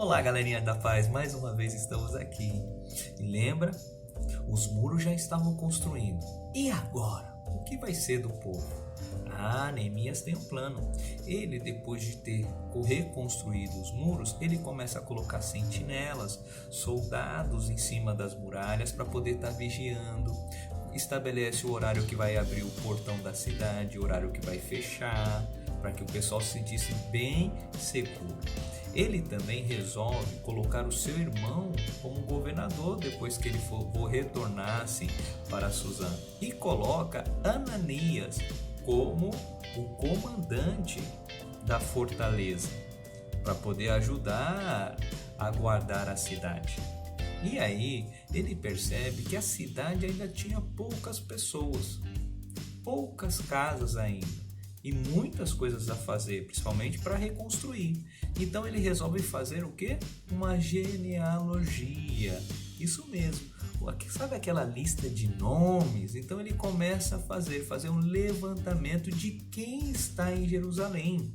Olá, galerinha da paz, mais uma vez estamos aqui. E lembra? Os muros já estavam construindo. E agora? O que vai ser do povo? Neemias tem um plano. Ele, depois de ter reconstruído os muros, ele começa a colocar sentinelas, soldados em cima das muralhas para poder estar vigiando. Estabelece o horário que vai abrir o portão da cidade, o horário que vai fechar, para que o pessoal se sentisse bem seguro. Ele também resolve colocar o seu irmão como governador depois que ele retornasse para Suzã, e coloca Ananias como o comandante da fortaleza para poder ajudar a guardar a cidade. E aí ele percebe que a cidade ainda tinha poucas pessoas, poucas casas ainda e muitas coisas a fazer, principalmente para reconstruir. Então ele resolve fazer o quê? Uma genealogia. Isso mesmo. Sabe aquela lista de nomes? Então ele começa a fazer um levantamento de quem está em Jerusalém,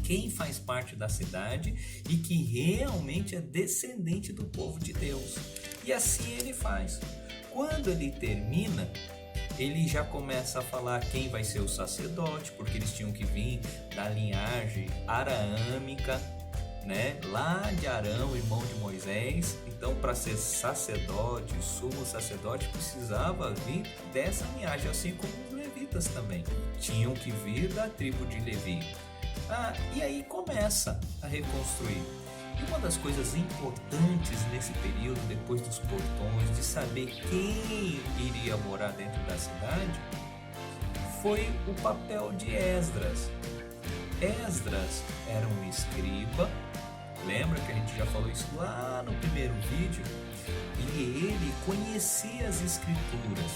quem faz parte da cidade e que realmente é descendente do povo de Deus. E assim ele faz. Quando ele termina, ele já começa a falar quem vai ser o sacerdote, porque eles tinham que vir da linhagem araâmica, né? Lá de Arão, irmão de Moisés. Então, para ser sacerdote, sumo sacerdote, precisava vir dessa linhagem, assim como os levitas também tinham que vir da tribo de Levi. E aí começa a reconstruir. E uma das coisas importantes nesse período, depois dos portões, de saber quem iria morar dentro da cidade, foi o papel de Esdras. Esdras era um escriba, lembra que a gente já falou isso lá no primeiro vídeo? E ele conhecia as escrituras.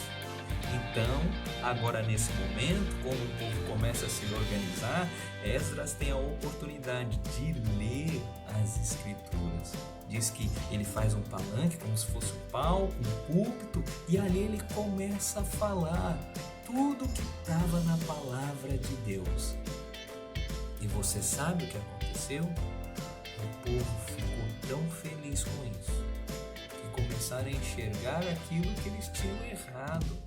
Então, agora nesse momento, como o povo começa a se organizar, Esdras tem a oportunidade de ler as escrituras. Diz que ele faz um palanque como se fosse um palco, um púlpito, e ali ele começa a falar tudo que estava na palavra de Deus. E você sabe o que aconteceu? O povo ficou tão feliz com isso que começaram a enxergar aquilo que eles tinham errado.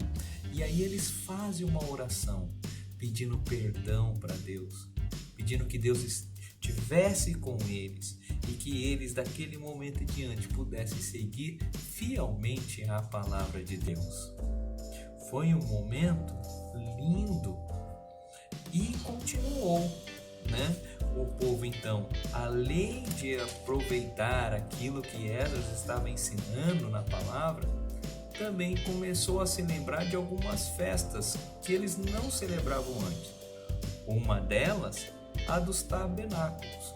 E aí eles fazem uma oração pedindo perdão para Deus, pedindo que Deus estivesse com eles e que eles daquele momento em diante pudessem seguir fielmente a palavra de Deus. Foi um momento lindo e continuou, né? O povo então, além de aproveitar aquilo que Esdras estava ensinando na palavra, também começou a se lembrar de algumas festas que eles não celebravam antes. Uma delas, a dos tabernáculos.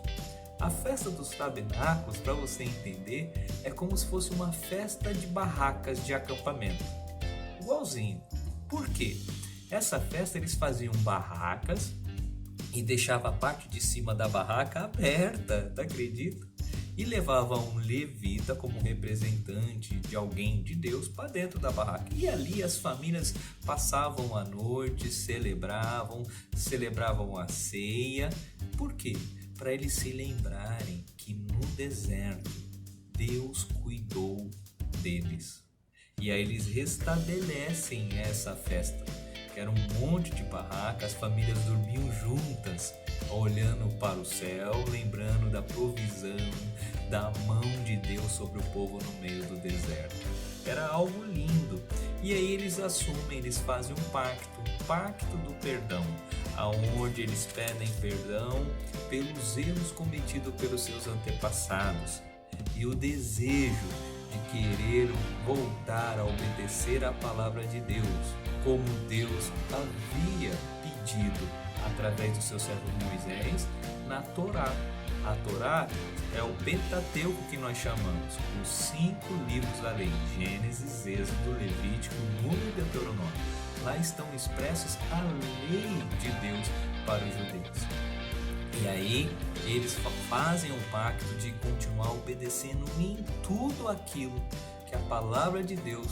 A festa dos tabernáculos, para você entender, é como se fosse uma festa de barracas de acampamento. Igualzinho. Por quê? Essa festa eles faziam barracas e deixavam a parte de cima da barraca aberta, tá acredita? E levava um levita como representante de alguém de Deus para dentro da barraca. E ali as famílias passavam a noite, celebravam a ceia. Por quê? Para eles se lembrarem que no deserto Deus cuidou deles. E aí eles restabelecem essa festa, que era um monte de barracas, as famílias dormiam juntas, olhando para o céu, lembrando da provisão, da mão de Deus sobre o povo no meio do deserto. Era algo lindo. E aí eles assumem, eles fazem um pacto do perdão, aonde eles pedem perdão pelos erros cometidos pelos seus antepassados e o desejo de querer voltar a obedecer a palavra de Deus, como Deus havia pedido através do seu servo Moisés na Torá. A Torá é o Pentateuco que nós chamamos, os 5 livros da lei: Gênesis, Êxodo, Levítico, Número e Deuteronômio. Lá estão expressos a lei de Deus para os judeus. E aí eles fazem um pacto de continuar obedecendo em tudo aquilo que a palavra de Deus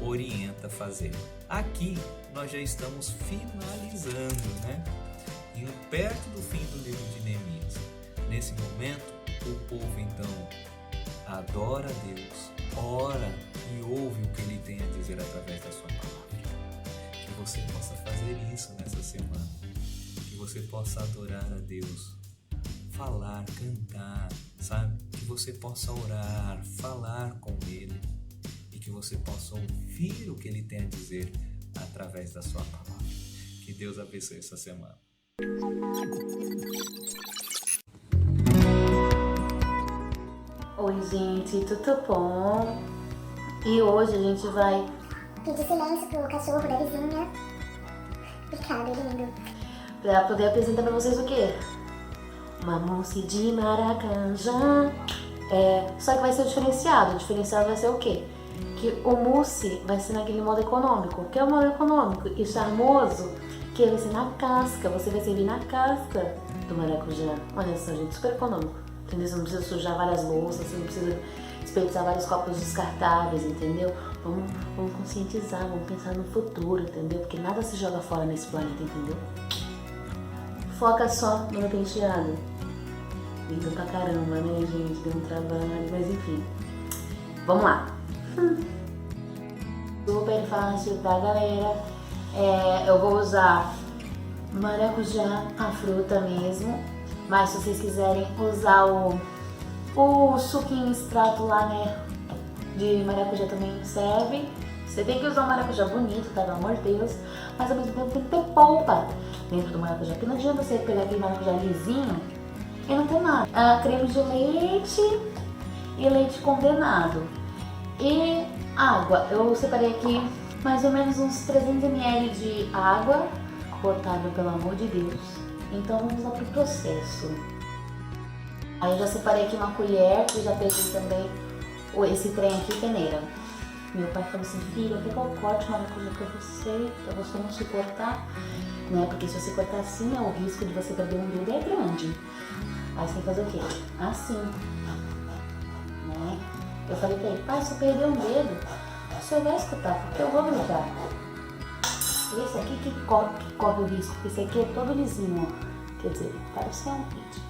orienta a fazer. Aqui nós já estamos finalizando, né? E perto do fim do livro de Neemias. Nesse momento, o povo então adora a Deus, ora e ouve o que Ele tem a dizer através da sua palavra. Que você possa fazer isso nessa semana. Que você possa adorar a Deus, falar, cantar, sabe? Que você possa orar, falar com Ele e que você possa ouvir o que Ele tem a dizer através da sua palavra. Que Deus abençoe essa semana. Oi gente, tudo bom? E hoje a gente vai pedir silêncio pro cachorro da vizinha. Obrigada, lindo. pra poder apresentar pra vocês o quê? Uma mousse de maracujá. Só que vai ser diferenciado. O diferenciado vai ser o quê? Que o mousse vai ser naquele modo econômico. Que é o modo econômico e charmoso, que vai ser na casca. Você vai servir na casca do maracujá. Olha só, gente, super econômico. Entendeu? Você não precisa sujar várias louças, você não precisa desperdiçar vários copos descartáveis, entendeu? Vamos conscientizar, vamos pensar no futuro, entendeu? Porque nada se joga fora nesse planeta, entendeu? Foca só no meu penteado. Lindo pra caramba, né, gente? Deu um trabalho, mas enfim. Vamos lá. Super fácil pra galera. Eu vou usar maracujá, a fruta mesmo. Mas se vocês quiserem usar o suquinho extrato lá, né, de maracujá também serve. Você tem que usar um maracujá bonito, tá? Pelo amor de Deus. Mas ao mesmo tempo tem que ter polpa dentro do maracujá. Porque não adianta você pegar aquele maracujá lisinho e não ter nada. Creme de leite e leite condenado. E água. Eu separei aqui mais ou menos uns 300 ml de água potável, pelo amor de Deus. Então vamos lá pro processo. Aí eu já separei aqui uma colher e já peguei também esse trem aqui, peneira. Meu pai falou assim, filha, quer que eu corte maracujá pra você não se cortar, né? Porque se você cortar assim, o risco de você perder um dedo é grande. Aí você tem que fazer o quê? Assim, né? Eu falei pra ele, pai, se eu perder um dedo, o senhor vai escutar, porque eu vou brincar. Esse aqui que corre o risco, porque esse aqui é todo lisinho, ó. Quer dizer, parece um kit.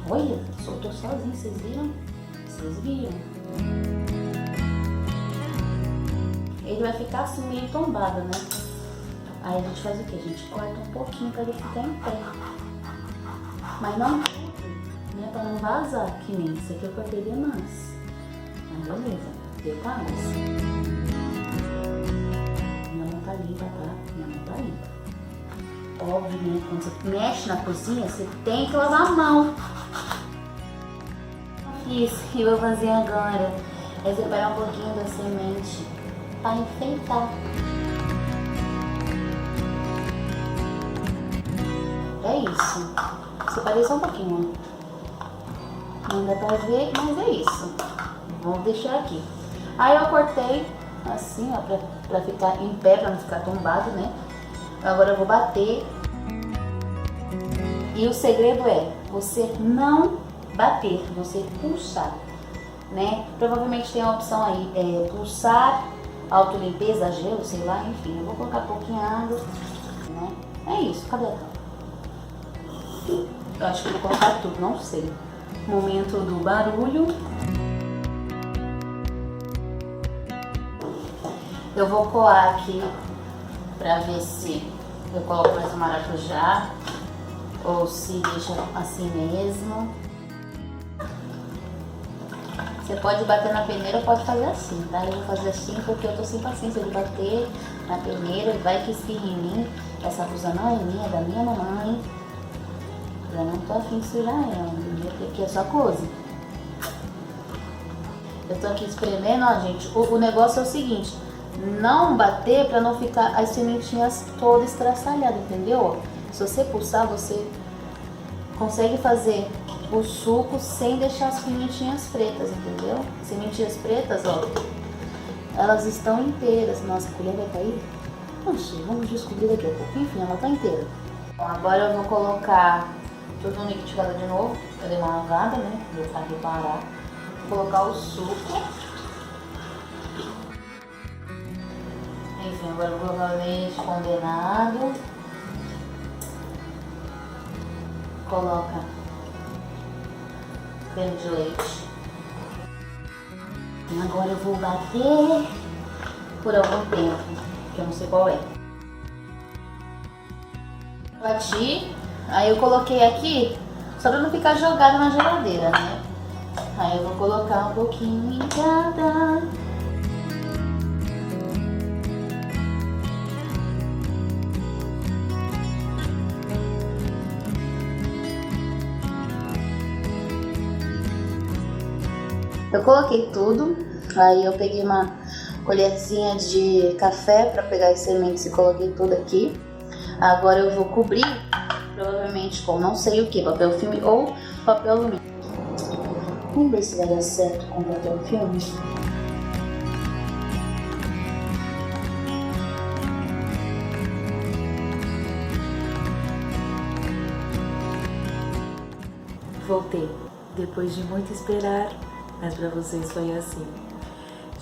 Olha, soltou sozinho, vocês viram? Vocês viram? Ele vai ficar assim meio tombado, né? Aí a gente faz o quê? A gente corta um pouquinho pra ele ficar em pé. Mas não né, pra não vazar, que nem isso aqui eu cortei demais. Mas beleza, detalhes. Minha mão tá limpa, tá? Minha mão tá limpa. Óbvio, né? Quando você mexe na cozinha, você tem que lavar a mão. Isso que eu vou fazer agora é separar um pouquinho da semente para enfeitar. É isso. Separei só um pouquinho, ó. Não dá pra ver, mas é isso. Vamos deixar aqui. Aí eu cortei assim, ó, pra ficar em pé, pra não ficar tombado, né? Agora eu vou bater. E o segredo é você não bater, você pulsar, né? Provavelmente tem a opção aí, pulsar, autolimpeza, gelo, sei lá, enfim. Eu vou colocar pouquinha água, né? É isso, cadê a tampa? Eu acho que vou colocar tudo, não sei. Momento do barulho. Eu vou coar aqui pra ver se eu coloco mais um maracujá ou se deixa assim mesmo. Você pode bater na peneira ou pode fazer assim, tá? Eu vou fazer assim porque eu tô sem paciência de bater na peneira. Vai que espirra em mim. Essa blusa não é minha, é da minha mamãe. Eu não tô afim de sujar ela, entendeu? Porque é só coisa. Eu tô aqui espremendo, ó, gente. O negócio é o seguinte: não bater pra não ficar as sementinhas todas estraçalhadas, entendeu? Se você pulsar, você consegue fazer o suco sem deixar as pimentinhas pretas, entendeu? Sementinhas pretas, ó, elas estão inteiras. Nossa, a colher vai cair? Não sei, vamos descobrir daqui a pouco. Enfim, ela tá inteira. Bom, agora eu vou colocar tudo no liquidificador de novo. Eu dei uma lavada, né? Vou reparar. Vou colocar o suco. Enfim, agora eu vou colocar o leite condenado. Coloca creme de leite. E agora eu vou bater por algum tempo, que eu não sei qual é. Bati, aí eu coloquei aqui, só pra não ficar jogado na geladeira, né? Aí eu vou colocar um pouquinho em cada. Eu coloquei tudo, aí eu peguei uma colherzinha de café para pegar as sementes e coloquei tudo aqui. Agora eu vou cobrir, provavelmente com não sei o que, papel filme ou papel alumínio. Vamos ver se vai dar certo com papel filme. Voltei, depois de muito esperar, mas pra vocês foi assim.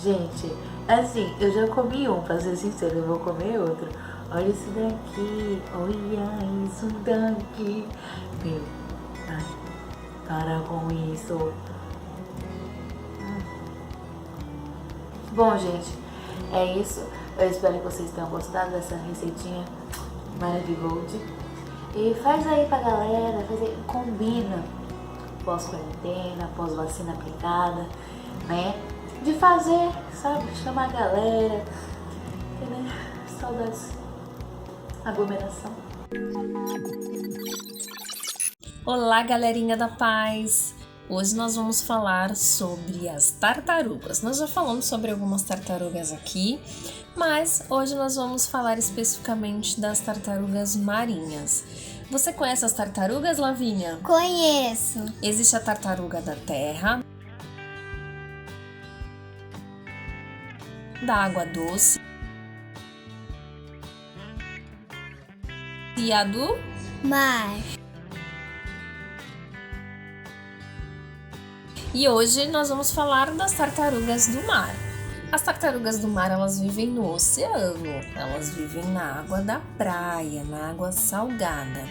Gente, assim, eu já comi um, pra ser sincero, eu vou comer outro. Olha isso daqui, olha isso daqui. Meu, ai, para com isso. Bom, gente, é isso. Eu espero que vocês tenham gostado dessa receitinha maravilhosa. E faz aí pra galera, faz aí, combina. Pós-quarentena, pós-vacina aplicada, né? De fazer, sabe? Chamar a galera. E, né? Saudades. Aglomeração. Olá, galerinha da paz! Hoje nós vamos falar sobre as tartarugas. Nós já falamos sobre algumas tartarugas aqui, mas hoje nós vamos falar especificamente das tartarugas marinhas. Você conhece as tartarugas, Lavínia? Conheço. Existe a tartaruga da terra, da água doce e a do Mar. E hoje nós vamos falar das tartarugas do mar. As tartarugas do mar, elas vivem no oceano, elas vivem na água da praia, na água salgada.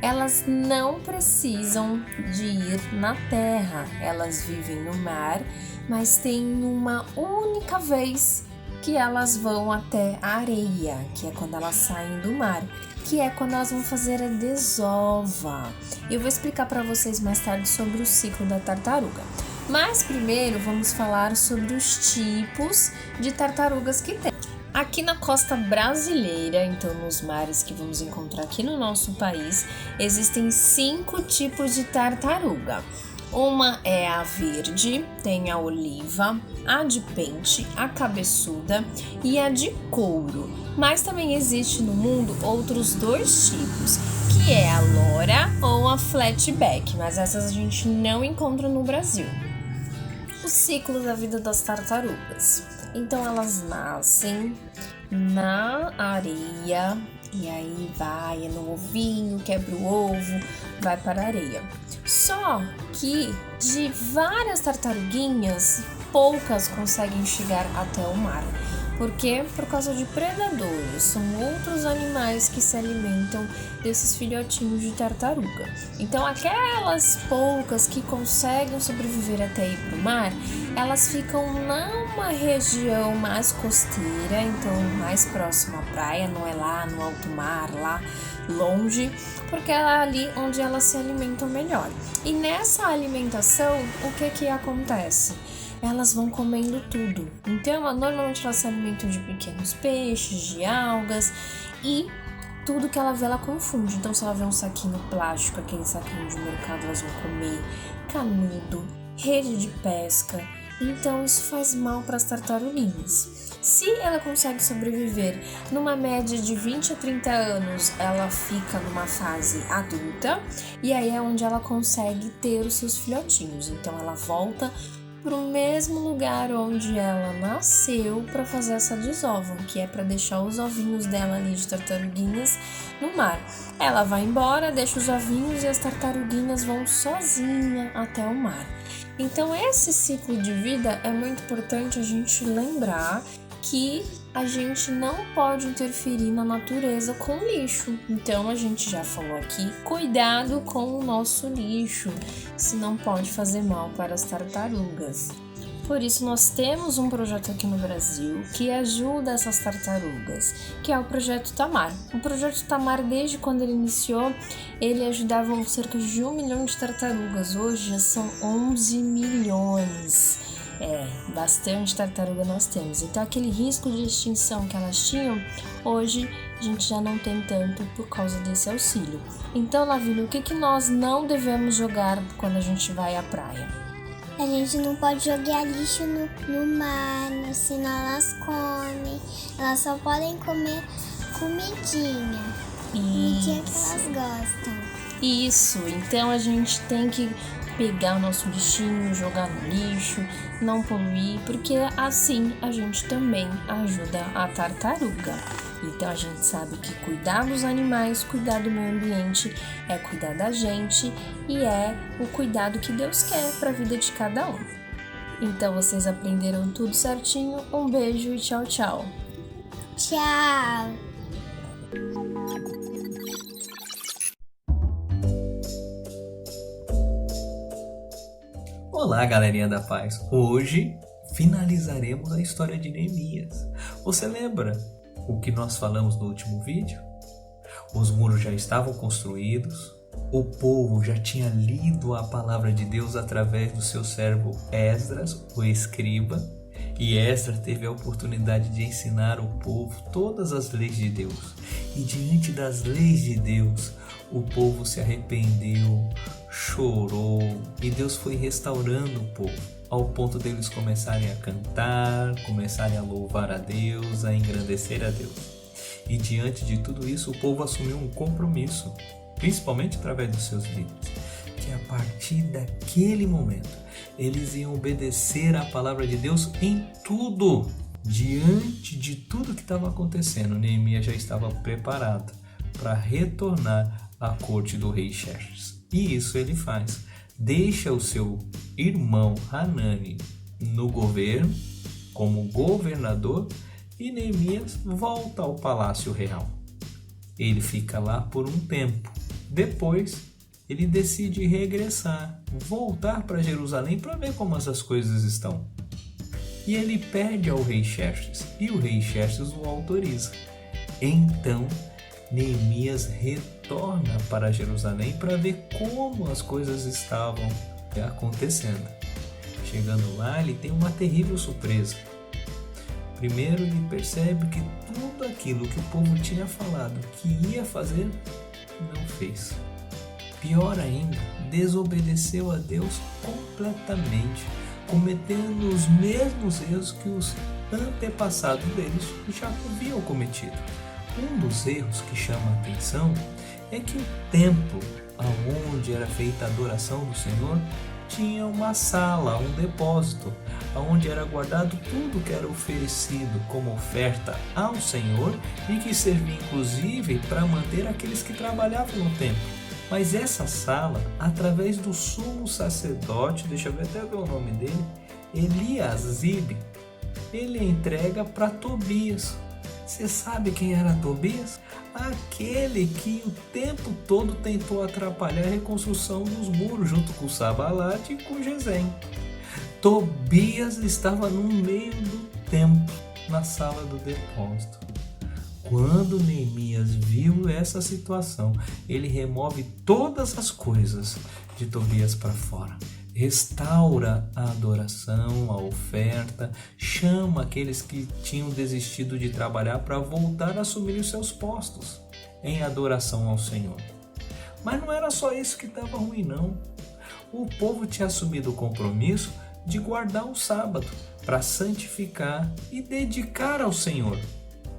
Elas não precisam de ir na terra, elas vivem no mar, mas tem uma única vez que elas vão até a areia, que é quando elas saem do mar, que é quando elas vão fazer a desova. Eu vou explicar para vocês mais tarde sobre o ciclo da tartaruga. Mas primeiro vamos falar sobre os tipos de tartarugas que tem. Aqui na costa brasileira, então nos mares que vamos encontrar aqui no nosso país, existem 5 tipos de tartaruga. Uma é a verde, tem a oliva, a de pente, a cabeçuda e a de couro. Mas também existe no mundo outros 2 tipos, que é a lora ou a flatback, mas essas a gente não encontra no Brasil. O ciclo da vida das tartarugas. Então elas nascem na areia e aí vai no ovinho, quebra o ovo, vai para a areia. Só que de várias tartaruguinhas, poucas conseguem chegar até o mar. Por quê? Por causa de predadores. São outros animais que se alimentam desses filhotinhos de tartaruga. Então, aquelas poucas que conseguem sobreviver até ir para o mar, elas ficam numa região mais costeira, então mais próxima à praia, não é lá no alto mar, lá longe, porque é ali onde elas se alimentam melhor. E nessa alimentação, o que acontece? Elas vão comendo tudo. Então, normalmente elas se alimentam de pequenos peixes, de algas e tudo que ela vê, ela confunde. Então, se ela vê um saquinho plástico, aquele saquinho de mercado, elas vão comer canudo, rede de pesca. Então, isso faz mal para as tartaruguinhas. Se ela consegue sobreviver numa média de 20 a 30 anos, ela fica numa fase adulta e aí é onde ela consegue ter os seus filhotinhos. Então, ela volta para o mesmo lugar onde ela nasceu para fazer essa desova, que é para deixar os ovinhos dela ali de tartaruguinhas no mar. Ela vai embora, deixa os ovinhos e as tartaruguinhas vão sozinha até o mar. Então esse ciclo de vida é muito importante a gente lembrar que a gente não pode interferir na natureza com lixo. Então a gente já falou aqui, cuidado com o nosso lixo, se não pode fazer mal para as tartarugas. Por isso nós temos um projeto aqui no Brasil que ajuda essas tartarugas, que é o Projeto Tamar. O Projeto Tamar, desde quando ele iniciou, ele ajudava cerca de 1 milhão de tartarugas. Hoje já são 11 milhões. Bastante tartaruga nós temos. Então aquele risco de extinção que elas tinham, hoje a gente já não tem tanto por causa desse auxílio. Então, Lavínia, o que nós não devemos jogar quando a gente vai à praia? A gente não pode jogar lixo no mar, senão elas comem. Elas só podem comer comidinha. Comidinha que elas gostam. Isso, então a gente tem que pegar o nosso lixinho, jogar no lixo, não poluir, porque assim a gente também ajuda a tartaruga. Então a gente sabe que cuidar dos animais, cuidar do meio ambiente é cuidar da gente e é o cuidado que Deus quer para a vida de cada um. Então vocês aprenderam tudo certinho, um beijo e tchau, tchau. Tchau! Olá, galerinha da paz! Hoje finalizaremos a história de Neemias. Você lembra o que nós falamos no último vídeo? Os muros já estavam construídos, o povo já tinha lido a palavra de Deus através do seu servo Esdras, o escriba, e Esdras teve a oportunidade de ensinar o povo todas as leis de Deus. E diante das leis de Deus, o povo se arrependeu, chorou, e Deus foi restaurando o povo, ao ponto deles começarem a cantar, começarem a louvar a Deus, a engrandecer a Deus. E diante de tudo isso, o povo assumiu um compromisso, principalmente através dos seus líderes, que a partir daquele momento, eles iam obedecer à palavra de Deus em tudo. Diante de tudo que estava acontecendo, Neemias já estava preparado para retornar à corte do rei Xerxes. E isso ele faz. Deixa o seu irmão Hanani no governo, como governador, e Neemias volta ao palácio real. Ele fica lá por um tempo. Depois, ele decide regressar, voltar para Jerusalém para ver como essas coisas estão. E ele pede ao rei Xerxes, e o rei Xerxes o autoriza. Então, Neemias retorna para Jerusalém para ver como as coisas estavam acontecendo. Chegando lá, ele tem uma terrível surpresa. Primeiro, ele percebe que tudo aquilo que o povo tinha falado que ia fazer, não fez. Pior ainda, desobedeceu a Deus completamente, cometendo os mesmos erros que os antepassados deles já haviam cometido. Um dos erros que chama a atenção é que o templo onde era feita a adoração do Senhor tinha uma sala, um depósito, onde era guardado tudo que era oferecido como oferta ao Senhor e que servia inclusive para manter aqueles que trabalhavam no templo. Mas essa sala, através do sumo sacerdote, deixa eu até ver o nome dele, Eliasib, ele entrega para Tobias. Você sabe quem era Tobias? Aquele que o tempo todo tentou atrapalhar a reconstrução dos muros junto com Sanbalat e com Gesem. Tobias estava no meio do templo, na sala do depósito. Quando Neemias viu essa situação, ele remove todas as coisas de Tobias para fora. Restaura a adoração, a oferta, chama aqueles que tinham desistido de trabalhar para voltar a assumir os seus postos em adoração ao Senhor. Mas não era só isso que estava ruim, não. O povo tinha assumido o compromisso de guardar o sábado para santificar e dedicar ao Senhor.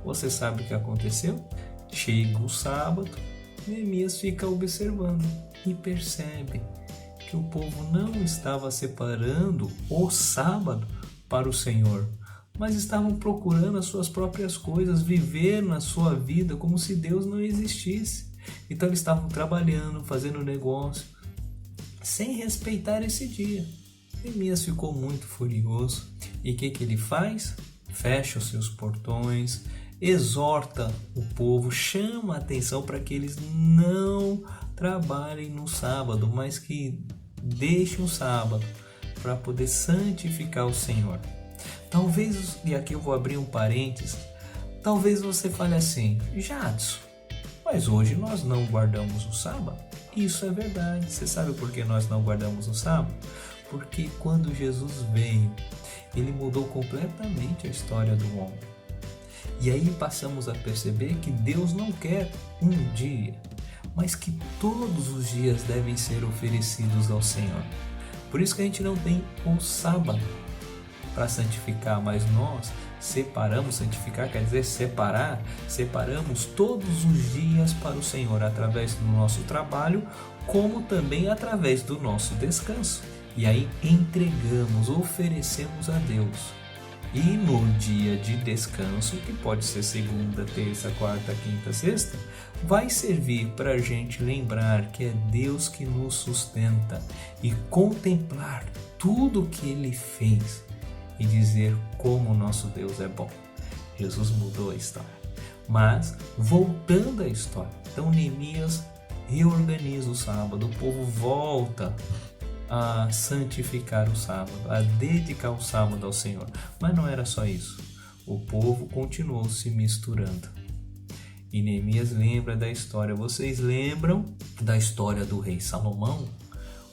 Você sabe o que aconteceu? Chega o sábado, Neemias fica observando e percebe que o povo não estava separando o sábado para o Senhor, mas estavam procurando as suas próprias coisas, viver na sua vida como se Deus não existisse. Então eles estavam trabalhando, fazendo negócio, sem respeitar esse dia. Neemias ficou muito furioso. E o que ele faz? fecha os seus portões, exorta o povo, chama a atenção para que eles não trabalhem no sábado, mas que deixem o sábado para poder santificar o Senhor. Talvez, e aqui eu vou abrir um parênteses, talvez você fale assim: Jadson, mas hoje nós não guardamos o sábado. Isso é verdade. Você sabe por que nós não guardamos o sábado? Porque quando Jesus veio, ele mudou completamente a história do homem. E aí passamos a perceber que Deus não quer um dia, mas que todos os dias devem ser oferecidos ao Senhor. Por isso que a gente não tem um sábado para santificar, mas nós separamos. Santificar quer dizer separar. Separamos todos os dias para o Senhor, através do nosso trabalho, como também através do nosso descanso. E aí entregamos, oferecemos a Deus. E no dia de descanso, que pode ser segunda, terça, quarta, quinta, sexta, vai servir para a gente lembrar que é Deus que nos sustenta e contemplar tudo que Ele fez e dizer como o nosso Deus é bom. Jesus mudou a história. Mas, voltando à história, então Neemias reorganiza o sábado, o povo volta a santificar o sábado, a dedicar o sábado ao Senhor. Mas não era só isso. O povo continuou se misturando. E Neemias lembra da história. Vocês lembram da história do rei Salomão?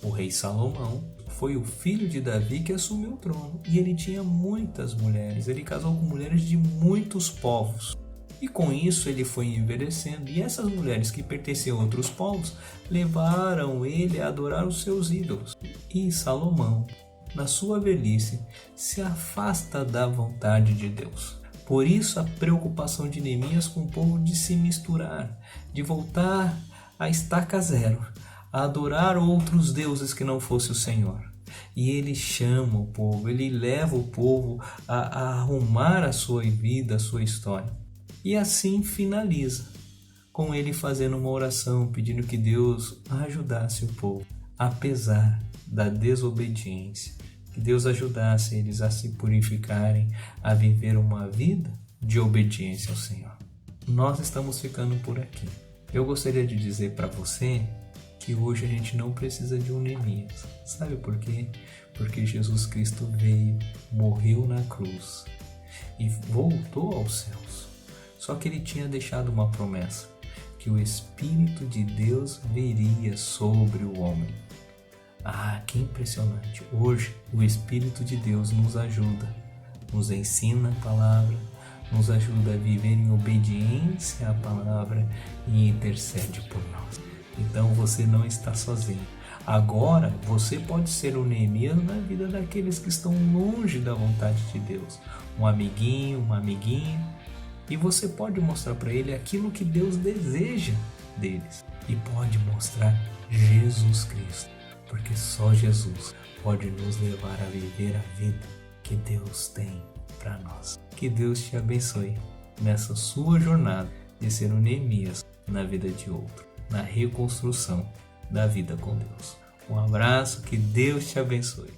O rei Salomão foi o filho de Davi que assumiu o trono. E ele tinha muitas mulheres. Ele casou com mulheres de muitos povos. E com isso ele foi envelhecendo. E essas mulheres que pertenciam a outros povos levaram ele a adorar os seus ídolos. E Salomão, na sua velhice, se afasta da vontade de Deus. Por isso a preocupação de Neemias com o povo de se misturar, de voltar à estaca zero, a adorar outros deuses que não fosse o Senhor. E ele chama o povo, ele leva o povo a arrumar a sua vida, a sua história. E assim finaliza, com ele fazendo uma oração, pedindo que Deus ajudasse o povo, apesar da desobediência, que Deus ajudasse eles a se purificarem, a viver uma vida de obediência ao Senhor. Nós estamos ficando por aqui. Eu gostaria de dizer para você que hoje a gente não precisa de um Neemias. Sabe por quê? Porque Jesus Cristo veio, morreu na cruz e voltou aos céus. Só que ele tinha deixado uma promessa, que o Espírito de Deus viria sobre o homem. Ah, que impressionante! Hoje o Espírito de Deus nos ajuda, nos ensina a palavra, nos ajuda a viver em obediência à palavra e intercede por nós. Então você não está sozinho. Agora você pode ser o Neemias na vida daqueles que estão longe da vontade de Deus. Um amiguinho, uma amiguinha. E você pode mostrar para ele aquilo que Deus deseja deles. E pode mostrar Jesus Cristo. Porque só Jesus pode nos levar a viver a vida que Deus tem para nós. Que Deus te abençoe nessa sua jornada de ser um Neemias na vida de outro, na reconstrução da vida com Deus. Um abraço, que Deus te abençoe.